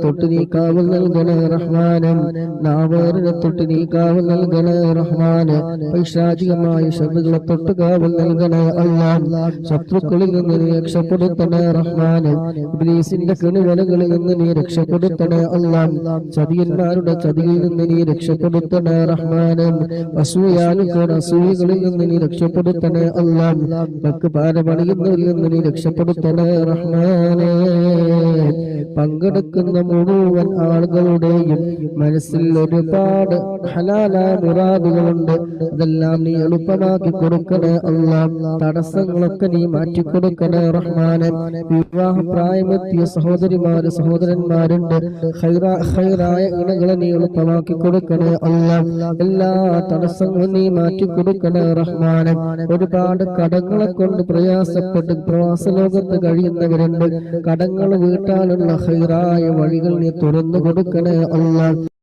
തൊട്ട് നീ കാവൽ നൽകണേ റഹ്മാനം. നാവേറിനെ തൊട്ട് നീ കാവൽ നൽകണേ റഹ്മാന്. പൈശാചികമായ ശബ്ദങ്ങളെ തൊട്ട് കാവൽ നൽകണേ അല്ലാഹ്. ശത്രുക്കളിൽ നിന്ന് നീ രക്ഷപ്പെടുത്തണേ റഹ്മാന്. ഇബ്ലീസിന്റെ കെണിവലകളിൽ നിന്ന് നീ രക്ഷപ്പെടുത്തണേ അല്ലാഹ്. ചതിയന്മാരുടെ ചതിയിൽ നിന്ന് നീ രക്ഷപ്പെടുത്തണേ റഹ്മാന്. അസൂയകളിൽ നിന്ന് നീ രക്ഷപ്പെടുത്തണേ അല്ലാഹ്. വക്ക് പാരപണിയുന്നവരിൽ നിന്ന് നീ രക്ഷപ്പെടുത്തണേ റഹ്മാനെ. പങ്കെടുക്കുന്ന മുഴുവൻ ആളുകളുടെയും മനസ്സിൽ ഒരുപാട് ഹലാലായ മുറാദുകളുണ്ട്. അതെല്ലാം നീ എളുപ്പമാക്കി കൊടുക്കണേ അല്ലാഹ്. തടസ്സങ്ങളൊക്കെ നീ മാറ്റിക്കൊടുക്കണേ റഹ്മാനെ. വിവാഹ പ്രായമെത്തിയ സഹോദരിമാര് സഹോദരന്മാരുണ്ട്. ഖൈറായ ഇണകളെ നീ എളുപ്പമാക്കി കൊടുക്കണേ അല്ലാഹ്. എല്ലാ തടസ്സങ്ങളും നീ മാറ്റിക്കൊടുക്കണേ റഹ്മാനെ. ഒരുപാട് കടങ്ങളെ കൊണ്ട് പ്രയാസപ്പെട്ട് പ്രവാസ ലോകത്ത് കഴിയുന്നവരുണ്ട്. കടങ്ങൾ വീട്ടാനുള്ള ഖൈറായ വഴികൾ നീ തുറന്നു കൊടുക്കണേ അല്ലാഹ്.